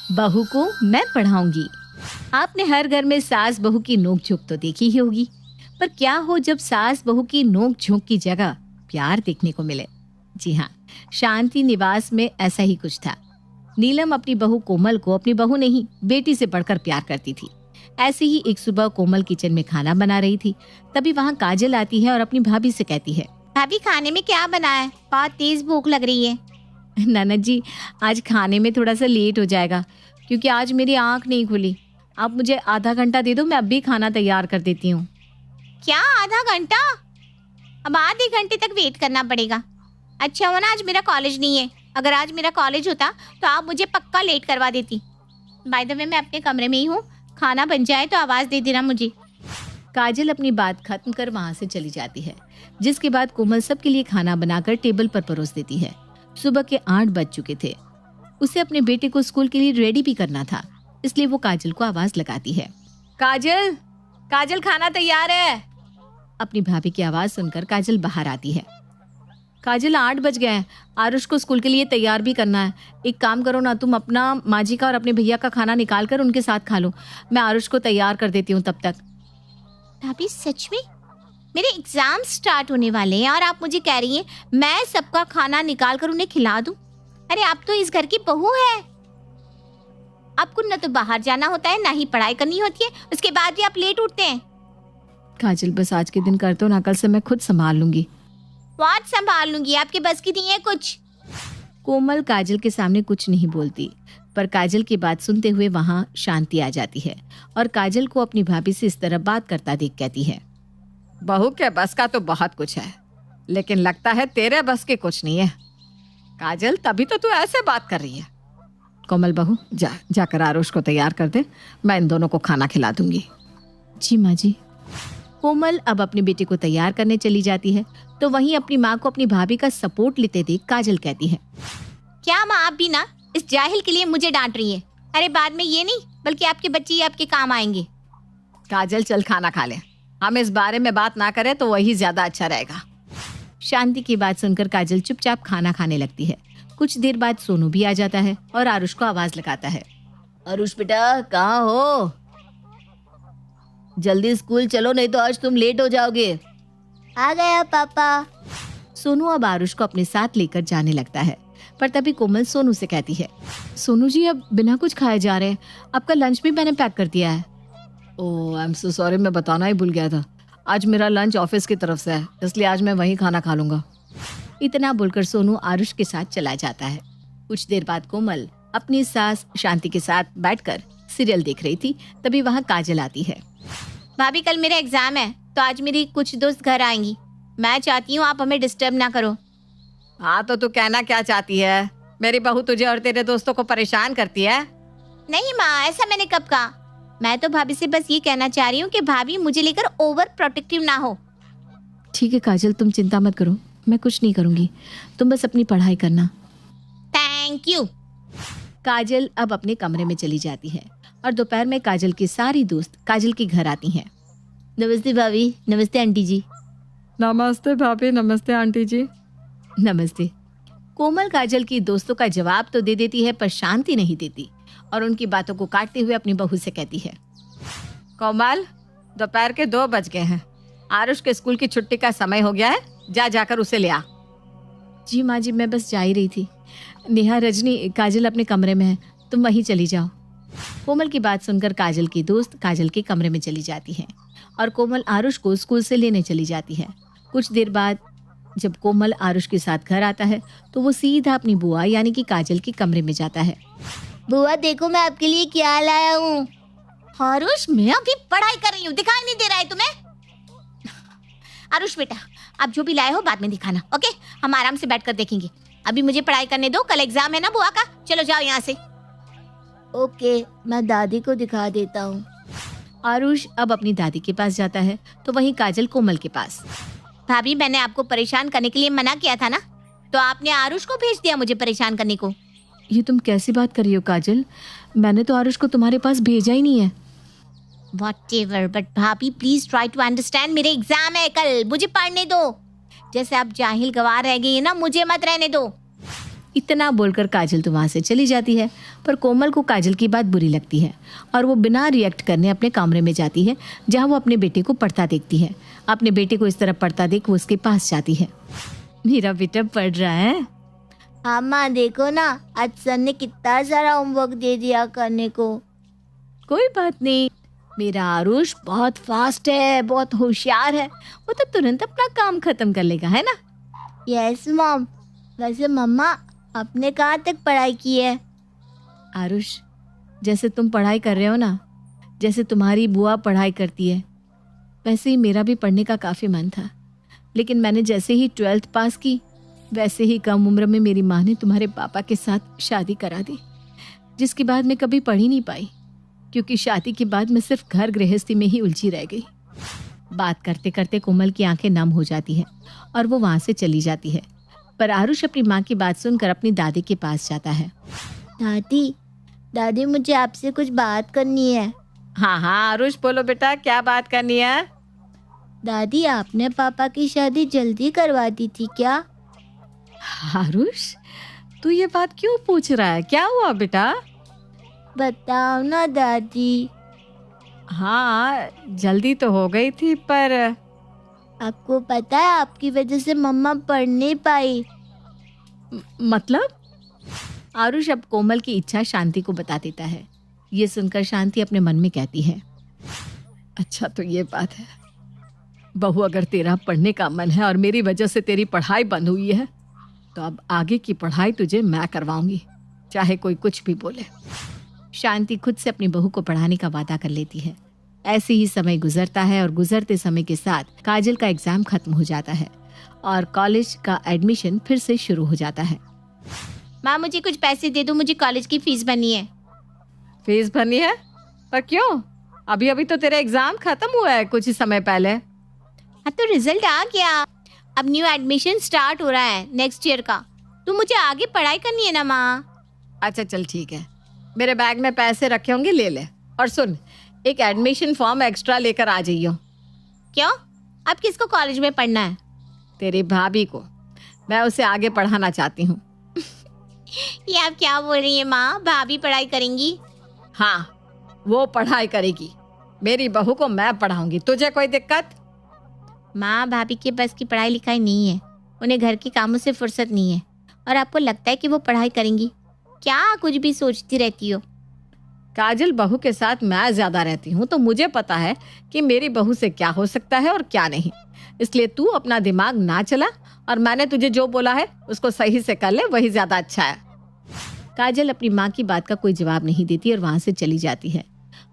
बहू को मैं पढ़ाऊंगी। आपने हर घर में सास बहू की नोक झोंक तो देखी ही होगी, पर क्या हो जब सास बहू की नोक झोंक की जगह प्यार देखने को मिले। जी हाँ, शांति निवास में ऐसा ही कुछ था। नीलम अपनी बहू कोमल को अपनी बहू नहीं बेटी से बढ़कर प्यार करती थी। ऐसे ही एक सुबह कोमल किचन में खाना बना रही थी, तभी वहाँ काजल आती है और अपनी भाभी से कहती है, भाभी खाने में क्या बना है? बहुत तेज भूख लग रही है। ननद जी, आज खाने में थोड़ा सा लेट हो जाएगा क्योंकि आज मेरी आँख नहीं खुली। आप मुझे आधा घंटा दे दो, मैं अभी खाना तैयार कर देती हूँ। क्या आधा घंटा? अब आधे घंटे तक वेट करना पड़ेगा। अच्छा हो ना आज मेरा कॉलेज नहीं है। अगर आज मेरा कॉलेज होता तो आप मुझे पक्का लेट करवा देती। बाय द वे मैं अपने कमरे में ही हूँ, खाना बन जाए तो आवाज़ दे देना मुझे। काजल अपनी बात खत्म कर वहाँ से चली जाती है, जिसके बाद कोमल सबके लिए खाना बनाकर टेबल पर परोस देती है। सुबह के 8 बज चुके थे। उसे अपने बेटे को स्कूल के लिए रेडी भी करना था, इसलिए वो काजल को आवाज लगाती है, काजल, काजल खाना तैयार है। अपनी भाभी की आवाज सुनकर काजल बाहर आती है। काजल 8 बज गए हैं, आरुष को स्कूल के लिए तैयार भी करना है। एक काम करो ना, तुम अपना माजी का और अपने भैया का खाना निकाल कर उनके साथ खा लो, मैं आरुष को तैयार कर देती हूँ तब तक। भाभी सच में? मेरे एग्जाम स्टार्ट होने वाले हैं और आप मुझे कह रही हैं मैं सबका खाना निकाल कर उन्हें खिला दूं? अरे आप तो इस घर की बहू है। आपको न तो बाहर जाना होता है, ना ही पढ़ाई करनी होती है, उसके बाद भी आप लेट उठते हैं। काजल बस आज के दिन कर दो ना, कल से मैं खुद संभाल लूंगी। व्हाट संभाल लूंगी? आपके बस की नहीं है कुछ। कोमल काजल के सामने कुछ नहीं बोलती, पर काजल की बात सुनते हुए वहाँ शांति आ जाती है और काजल को अपनी भाभी से इस तरह बात करता देख कहती है, बहू के बस का तो बहुत कुछ है, लेकिन लगता है तेरे बस के कुछ नहीं है। काजल तभी तो तू ऐसे बात कर रही है। कोमल बहू जाकर आरुष को तैयार कर दे, मैं इन दोनों को खाना खिला दूंगी। जी माँ जी। कोमल अब अपनी बेटी को तैयार करने चली जाती है, तो वहीं अपनी माँ को अपनी भाभी का सपोर्ट लेते देख काजल कहती है, क्या माँ आप भी ना इस जाहिल के लिए मुझे डांट रही है? अरे बाद में ये नहीं बल्कि आपके बच्चे ही आपके काम आएंगे। काजल चल खाना खा ले, हम इस बारे में बात ना करें तो वही ज्यादा अच्छा रहेगा। शांति की बात सुनकर काजल चुपचाप खाना खाने लगती है। कुछ देर बाद सोनू भी आ जाता है और आरुष को आवाज लगाता है, आरुष बेटा कहाँ हो? जल्दी स्कूल चलो, नहीं तो आज तुम लेट हो जाओगे। आ गया पापा। सोनू अब आरुष को अपने साथ लेकर जाने लगता है, पर तभी कोमल सोनू से कहती है, सोनू जी अब बिना कुछ खाए जा रहे हैं, आपका लंच भी मैंने पैक कर दिया है। ओह आई एम सो सॉरी, मैं बताना ही भूल गया था। आज मेरा लंच ऑफिस की तरफ से है, इसलिए आज मैं वहीं खाना खा लूंगा। इतना बोलकर सोनू आरुष के साथ चला जाता है। कुछ देर बाद कोमल अपनी सास शांति के साथ बैठकर सीरियल देख रही थी, तभी वहाँ काजल आती है। भाभी कल मेरा एग्जाम है तो आज मेरी कुछ दोस्त घर आएंगी, मैं चाहती हूँ आप हमें डिस्टर्ब ना करो। हाँ तो तू कहना क्या चाहती है? मेरी बहू तुझे और तेरे दोस्तों को परेशान करती है? नहीं माँ, ऐसा मैंने कब कहा। मैं तो भाभी से बस ये कहना चाह रही हूँ कि भाभी मुझे लेकर ओवर प्रोटेक्टिव ना हो। ठीक है काजल, तुम चिंता मत करो, मैं कुछ नहीं करूँगी, तुम बस अपनी पढ़ाई करना। Thank you. काजल अब अपने कमरे में चली जाती है और दोपहर में काजल की सारी दोस्त काजल के घर आती हैं। नमस्ते भाभी, नमस्ते आंटी जी। नमस्ते भाभी, नमस्ते आंटी जी। नमस्ते। कोमल काजल की दोस्तों का जवाब तो दे देती है, पर शांति नहीं देती और उनकी बातों को काटते हुए अपनी बहू से कहती है, कोमल दोपहर के 2 बज गए हैं, आरुष के स्कूल की छुट्टी का समय हो गया है, जाकर उसे ले आ। जी माँ जी, मैं बस जा ही रही थी। नेहा, रजनी, काजल अपने कमरे में है, तुम वहीं चली जाओ। कोमल की बात सुनकर काजल की दोस्त काजल के कमरे में चली जाती है और कोमल आरुष को स्कूल से लेने चली जाती है। कुछ देर बाद जब कोमल आरुष के साथ घर आता है तो वो सीधा अपनी बुआ यानी कि काजल के कमरे में जाता है। बुआ देखो मैं आपके लिए क्या लाया हूँ। आरुष मैं अभी पढ़ाई कर रही हूँ, दिखाई नहीं दे रहा है तुम्हें? आरुष बेटा आप जो भी लाए हो बाद में दिखाना, ओके? हम आराम से बैठकर देखेंगे, अभी मुझे पढ़ाई करने दो, कल एग्जाम है ना बुआ का। चलो जाओ यहाँ से। ओके, मैं दादी को दिखा देता हूँ। आरुष अब अपनी दादी के पास जाता है तो वहीं काजल कोमल के पास। भाभी मैंने आपको परेशान करने के लिए मना किया था ना, तो आपने आरुष को भेज दिया मुझे परेशान करने को। ये तुम कैसी बात कर रही हो काजल? मैंने तो आरुष को तुम्हारे पास भेजा ही नहीं है। Whatever, but भाभी प्लीज ट्राई टू अंडरस्टैंड, मेरे एग्जाम है कल, मुझे पढ़ने दो। जैसे आप जाहिल गवार रह गई है ना, मुझे मत रहने दो। इतना बोलकर काजल तो वहाँ से चली जाती है। पर कोमल को काजल की बात बुरी लगती है और वो बिना रिएक्ट करने अपने कमरे में जाती है, जहाँ वो अपने बेटे को पढ़ता देखती है। अपने बेटे को इस तरह पढ़ता देख वो उसके पास जाती है। मेरा बेटा पढ़ रहा है। हाँ माँ, देखो ना, आज सर ने कितना सारा होमवर्क दे दिया करने को। कोई बात नहीं, मेरा आरुष बहुत फास्ट है, बहुत होशियार है, वो तो तुरंत अपना काम खत्म कर लेगा, है ना? Yes mom. वैसे मम्मा, आपने कहाँ तक पढ़ाई की है? आरुष, जैसे तुम पढ़ाई कर रहे हो ना, जैसे तुम्हारी बुआ पढ़ाई करती है, वैसे ही मेरा भी पढ़ने का काफ़ी मन था। लेकिन मैंने जैसे ही 12th पास की, वैसे ही कम उम्र में मेरी माँ ने तुम्हारे पापा के साथ शादी करा दी, जिसके बाद मैं कभी पढ़ ही नहीं पाई, क्योंकि शादी के बाद मैं सिर्फ घर गृहस्थी में ही उलझी रह गई। बात करते करते कोमल की आंखें नम हो जाती हैं और वो वहाँ से चली जाती है। पर आरुष अपनी माँ की बात सुनकर अपनी दादी के पास जाता है। दादी, दादी मुझे आपसे कुछ बात करनी है। हाँ हाँ आरुष, बोलो बेटा, क्या बात करनी है? दादी, आपने पापा की शादी जल्दी करवा दी थी क्या? आरुष, तू ये बात क्यों पूछ रहा है? क्या हुआ बेटा? बताओ ना दादी। हाँ, जल्दी तो हो गई थी, पर आपको पता है, आपकी वजह से मम्मा पढ़ नहीं पाई। मतलब? आरुष अब कोमल की इच्छा शांति को बता देता है। ये सुनकर शांति अपने मन में कहती है, अच्छा तो ये बात है बहू, अगर तेरा पढ़ने का मन है और मेरी वजह से तेरी पढ़ाई बंद हुई है, तो अब आगे की पढ़ाई तुझे मैं करवाऊंगी, चाहे कोई कुछ भी बोले। शांति खुद से अपनी बहू को पढ़ाने का वादा कर लेती है। ऐसे ही समय गुजरता है और गुजरते समय के साथ काजल का एग्जाम खत्म हो जाता है और कॉलेज का एडमिशन फिर से शुरू हो जाता है। माँ, मुझे कुछ पैसे दे दो, मुझे कॉलेज की फीस भरनी है। फीस भरनी है? पर क्यों? अभी अभी तो तेरा एग्जाम खत्म हुआ है कुछ ही समय पहले। हाँ, तो रिजल्ट आ गया, अब न्यू एडमिशन स्टार्ट हो रहा है नेक्स्ट ईयर का, तो मुझे आगे पढ़ाई करनी है ना माँ। अच्छा चल ठीक है, मेरे बैग में पैसे रखे होंगे, ले ले। और सुन, एक एडमिशन फॉर्म एक्स्ट्रा लेकर आ जाइयो। क्यों? अब किसको कॉलेज में पढ़ना है? तेरी भाभी को, मैं उसे आगे पढ़ाना चाहती हूँ। ये आप क्या बोल रही हैं माँ? भाभी पढ़ाई करेंगी? हाँ, वो पढ़ाई करेगी, मेरी बहू को मैं पढ़ाऊंगी। तुझे कोई दिक्कत? माँ, भाभी के बस की पढ़ाई लिखाई नहीं है, उन्हें घर के कामों से फुर्सत नहीं है, और आपको लगता है कि वो पढ़ाई करेंगी? क्या कुछ भी सोचती रहती हो? काजल, बहू के साथ मैं ज्यादा रहती हूँ, तो मुझे पता है कि मेरी बहू से क्या हो सकता है और क्या नहीं। इसलिए तू अपना दिमाग ना चला और मैंने तुझे जो बोला है उसको सही से कर ले, वही ज्यादा अच्छा है। काजल अपनी माँ की बात का कोई जवाब नहीं देती और वहां से चली जाती है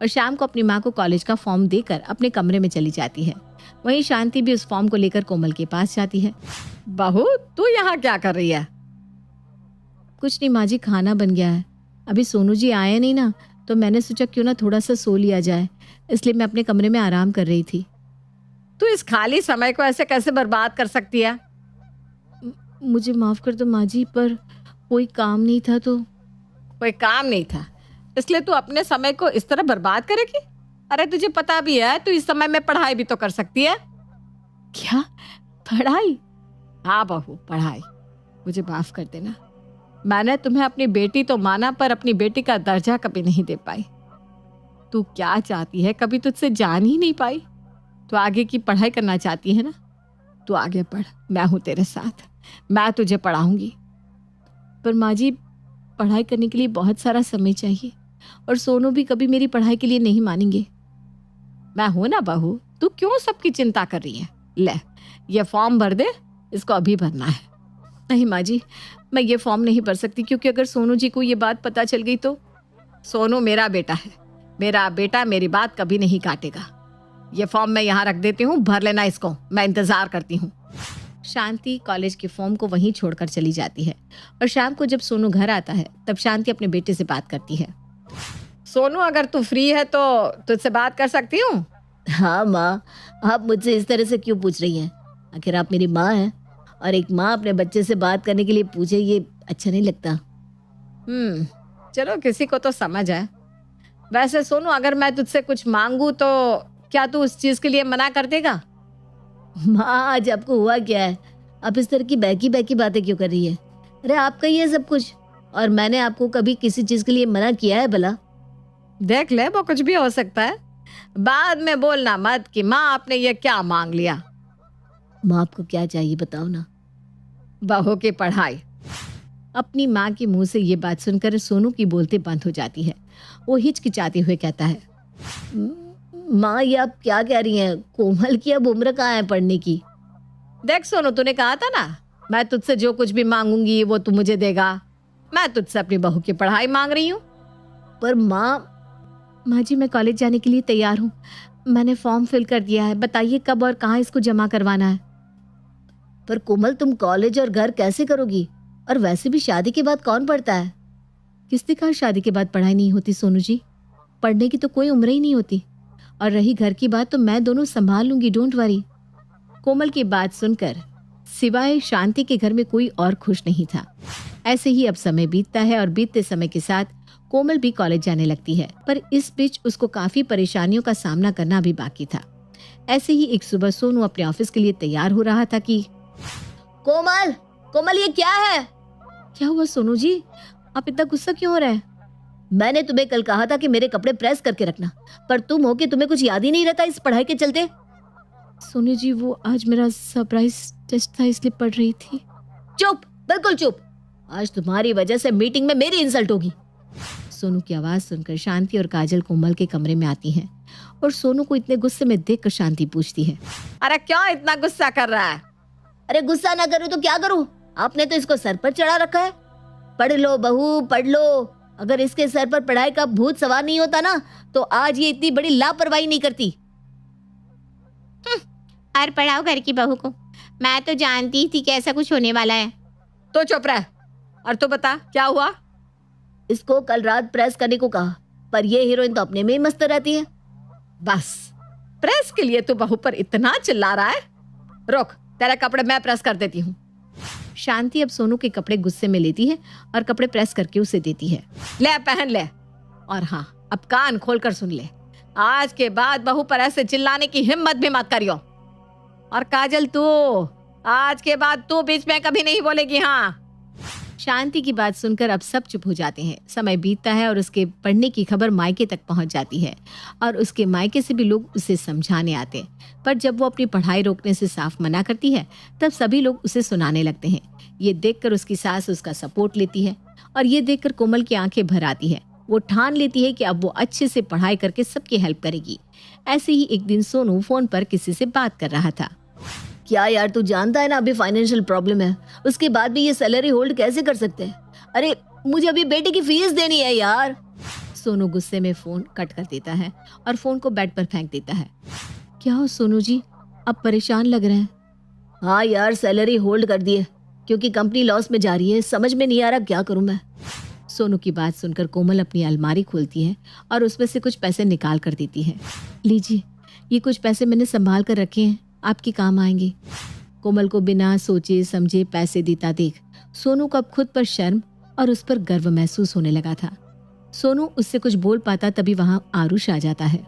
और शाम को अपनी माँ को कॉलेज का फॉर्म देकर अपने कमरे में चली जाती है। वहीं शांति भी उस फॉर्म को लेकर कोमल के पास जाती है। बहू, तू यहाँ क्या कर रही है? कुछ नहीं माँ जी, खाना बन गया है, अभी सोनू जी आए नहीं ना, तो मैंने सोचा क्यों ना थोड़ा सा सो लिया जाए, इसलिए मैं अपने कमरे में आराम कर रही थी। तू इस खाली समय को ऐसे कैसे बर्बाद कर सकती है? मुझे माफ कर दो माँ जी, पर कोई काम नहीं था तो। कोई काम नहीं था इसलिए तू अपने समय को इस तरह बर्बाद करेगी? अरे तुझे पता भी है तू इस समय में पढ़ाई भी तो कर सकती है। क्या पढ़ाई? हाँ बहू, पढ़ाई। मुझे माफ कर देना, मैंने तुम्हें अपनी बेटी तो माना, पर अपनी बेटी का दर्जा कभी नहीं दे पाई। तू क्या चाहती है कभी तुझसे जान ही नहीं पाई। तू आगे की पढ़ाई करना चाहती है ना, तू आगे पढ़, मैं हूं तेरे साथ, मैं तुझे पढ़ाऊंगी। पर माँ जी, पढ़ाई करने के लिए बहुत सारा समय चाहिए और सोनू भी कभी मेरी पढ़ाई के लिए नहीं मानेंगे। मैं हूं ना बहू, तू क्यों सबकी चिंता कर रही है? ले, ये फॉर्म भर दे, इसको अभी भरना है। नहीं माँ जी, मैं ये फॉर्म नहीं भर सकती, क्योंकि अगर सोनू जी को ये बात पता चल गई तो। सोनू मेरा बेटा है, मेरा बेटा मेरी बात कभी नहीं काटेगा। ये फॉर्म मैं यहाँ रख देती हूँ, भर लेना इसको, मैं इंतजार करती हूँ। शांति कॉलेज के फॉर्म को वहीं छोड़कर चली जाती है और शाम को जब सोनू घर आता है तब शांति अपने बेटे से बात करती है। सोनू, अगर तू फ्री है तो तुझसे बात कर सकती हूँ? हाँ माँ, आप मुझसे इस तरह से क्यों पूछ रही हैं? आखिर आप मेरी माँ हैं और एक माँ अपने बच्चे से बात करने के लिए पूछे, ये अच्छा नहीं लगता। चलो, किसी को तो समझ है। वैसे सोनू, अगर मैं तुझसे कुछ मांगू तो क्या तू उस चीज के लिए मना कर देगा? माँ, आज आपको हुआ क्या है? आप इस तरह की बैकी बैकी बातें क्यों कर रही है? अरे आपका ये सब कुछ, और मैंने आपको कभी किसी चीज के लिए मना किया है भला? देख ले, वो कुछ भी हो सकता है, बाद में बोलना मत कि माँ आपने ये क्या मांग लिया। माँ आपको क्या चाहिए बताओ ना। बहू की पढ़ाई। अपनी माँ के मुंह से ये बात सुनकर सोनू की बोलती बंद हो जाती है। वो हिचकिचाते हुए कहता है, माँ ये आप क्या कह रही हैं? कोमल की अब उम्र कहाँ है पढ़ने की? देख सोनू, तूने कहा था ना मैं तुझसे जो कुछ भी मांगूंगी वो तू मुझे देगा। मैं तुझसे अपनी बहू की पढ़ाई मांग रही हूँ। पर माँ जी मैं कॉलेज जाने के लिए तैयार हूँ, मैंने फॉर्म फिल कर दिया है, बताइए कब और कहाँ इसको जमा करवाना है। पर कोमल तुम कॉलेज और घर कैसे करोगी? और वैसे भी शादी के बाद कौन पढ़ता है? किसने कहा शादी के बाद पढ़ाई नहीं होती सोनू जी? पढ़ने की तो कोई उम्र ही नहीं होती। और रही घर की बात तो मैं दोनों संभाल लूंगी, डोंट वरी। कोमल की बात सुनकर सिवाय शांति के घर में कोई और खुश नहीं था। ऐसे ही अब समय बीतता है और बीतते समय के साथ कोमल भी कॉलेज जाने लगती है, पर इस बीच उसको काफी परेशानियों का सामना करना भी बाकी था। ऐसे ही एक सुबह सोनू अपने ऑफिस के लिए तैयार हो रहा था कि कोमल, कोमल ये क्या है? क्या हुआ सोनू जी, आप इतना गुस्सा क्यों हो रहे हैं? मैंने तुम्हें कल कहा था कि मेरे कपड़े प्रेस करके रखना, पर तुम हो कि तुम्हें कुछ याद ही नहीं रहता इस पढ़ाई के चलते। सोनू जी वो आज मेरा सरप्राइज टेस्ट था इसलिए पढ़ रही थी। चुप, बिल्कुल चुप। आज तुम्हारी वजह से मीटिंग में मेरी इंसल्ट होगी। सोनू की आवाज सुनकर शांति और काजल कोमल के कमरे में आती हैं और सोनू को इतने गुस्से में देखकर शांति पूछती है, अरे क्यों इतना गुस्सा कर रहा है? अरे गुस्सा ना करूं तो क्या करूं? आपने तो इसको सर पर चढ़ा रखा है। पढ़ लो बहू, पढ़ लो। अगर इसके सर पर पढ़ाई का भूत सवार नहीं होता ना तो आज ये इतनी बड़ी लापरवाही नहीं करती। और पढ़ाओ घर की बहू को, मैं तो जानती थी कि ऐसा कुछ होने वाला है। तो चुप रह, और तो बता क्या हुआ? इसको कल रात प्रेस करने को कहा, पर ये हीरोइन तो अपने में ही मस्त रहती है। बस प्रेस के लिए तो बहू पर इतना चिल्ला रहा है? रुक, तेरे कपड़े मैं प्रेस कर देती हूँ। शांति अब सोनू के कपड़े गुस्से में लेती है और कपड़े प्रेस करके उसे देती है। ले पहन ले, और हाँ अब कान खोलकर सुन ले, आज के बाद बहू पर ऐसे चिल्लाने की हिम्मत भी मत करियो। और काजल तू, आज के बाद तू बीच में कभी नहीं बोलेगी। हाँ। शांति की बात सुनकर अब सब चुप हो जाते हैं। समय बीतता है और उसके पढ़ने की खबर मायके तक पहुंच जाती है और उसके मायके से भी लोग उसे समझाने आते हैं। पर जब वो अपनी पढ़ाई रोकने से साफ मना करती है तब सभी लोग उसे सुनाने लगते हैं। ये देखकर उसकी सास उसका सपोर्ट लेती है और ये देखकर कोमल की आंखें भर आती है। वो ठान लेती है कि अब वो अच्छे से पढ़ाई करके सबकी हेल्प करेगी। ऐसे ही एक दिन सोनू फोन पर किसी से बात कर रहा था। क्या यार, तू जानता है ना अभी फाइनेंशियल प्रॉब्लम है, उसके बाद भी ये सैलरी होल्ड कैसे कर सकते हैं? अरे मुझे अभी बेटे की फीस देनी है यार। सोनू गुस्से में फोन कट कर देता है और फोन को बेड पर फेंक देता है। क्या हो सोनू जी, अब परेशान लग रहे हैं? हाँ यार, सैलरी होल्ड कर दी है क्योंकि कंपनी लॉस में जा रही है। समझ में नहीं आ रहा क्या करूं मैं। सोनू की बात सुनकर कोमल अपनी अलमारी खोलती है और उसमें से कुछ पैसे निकाल कर देती है। लीजिए, ये कुछ पैसे मैंने संभाल कर रखे हैं, आपके काम आएंगे। कोमल को बिना सोचे समझे पैसे देता देख सोनू को अब खुद पर शर्म और उस पर गर्व महसूस होने लगा था। सोनू उससे कुछ बोल पाता तभी वहां आरुष आ जाता है।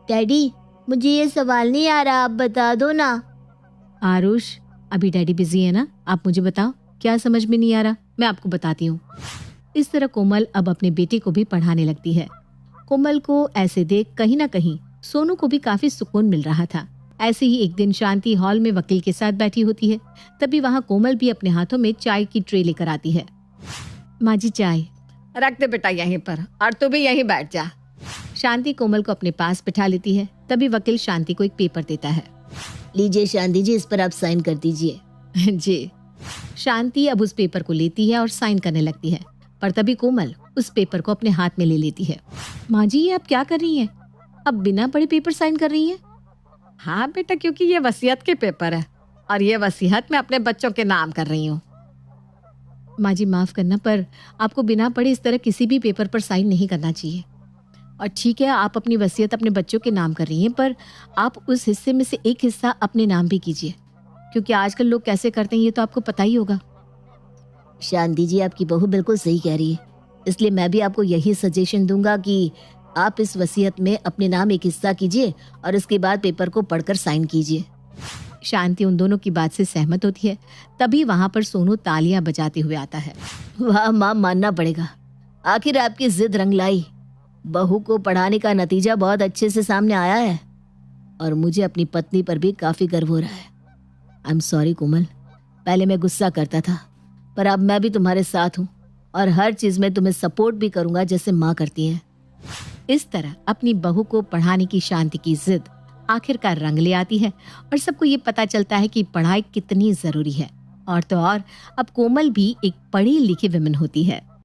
डैडी, मुझे ये सवाल नहीं आ रहा, आप बता दो ना। आरुष, अभी डैडी बिजी है ना, आप मुझे बताओ क्या समझ में नहीं आ रहा, मैं आपको बताती हूँ। इस तरह कोमल अब अपने बेटे को भी पढ़ाने लगती है। कोमल को ऐसे देख कहीं ना कहीं सोनू को भी काफी सुकून मिल रहा था। ऐसे ही एक दिन शांति हॉल में वकील के साथ बैठी होती है। तभी वहाँ कोमल भी अपने हाथों में चाय की ट्रे लेकर आती है। माँ जी चाय रख दे बेटा यहीं पर, और तू भी यहीं बैठ जा। शांति कोमल को अपने पास बिठा लेती है। तभी वकील शांति को एक पेपर देता है। लीजिए शांति जी, इस पर आप साइन कर दीजिए। जी। शांति अब उस पेपर को लेती है और साइन करने लगती है, पर तभी कोमल उस पेपर को अपने हाथ में ले लेती है। माँ जी ये आप क्या कर रही हैं? अब बिना पढ़े पेपर साइन कर रही हैं? हाँ बेटा, क्योंकि ये वसीयत के पेपर है और ये वसीयत मैं अपने बच्चों के नाम कर रही हूँ। माँ जी माफ करना, पर आपको बिना पढ़े इस तरह किसी भी पेपर पर साइन नहीं करना चाहिए। और ठीक है, आप अपनी वसीयत अपने बच्चों के नाम कर रही हैं, पर आप उस हिस्से में से एक हिस्सा अपने नाम भी कीजिए, क्योंकि आजकल लोग कैसे करते हैं ये तो आपको पता ही होगा। शांति जी, आपकी बहू बिल्कुल सही कह रही है, इसलिए मैं भी आपको यही सजेशन दूंगा कि आप इस वसीयत में अपने नाम एक हिस्सा कीजिए और उसके बाद पेपर को पढ़कर साइन कीजिए। शांति उन दोनों की बात से सहमत होती है। तभी वहां पर सोनू तालियां बजाते हुए आता है। वाह माँ, मानना पड़ेगा, आखिर आपकी जिद रंग लाई। बहू को पढ़ाने का नतीजा बहुत अच्छे से सामने आया है और मुझे अपनी पत्नी पर भी काफी गर्व हो रहा है। आई एम सॉरी कोमल, पहले मैं गुस्सा करता था, पर अब मैं भी तुम्हारे साथ हूँ और हर चीज में तुम्हें सपोर्ट भी करूंगा जैसे माँ करती है। इस तरह अपनी बहू को पढ़ाने की शांति की जिद आखिरकार रंग ले आती है और सबको ये पता चलता है कि पढ़ाई कितनी जरूरी है। और तो और अब कोमल भी एक पढ़ी लिखी विमेन होती है।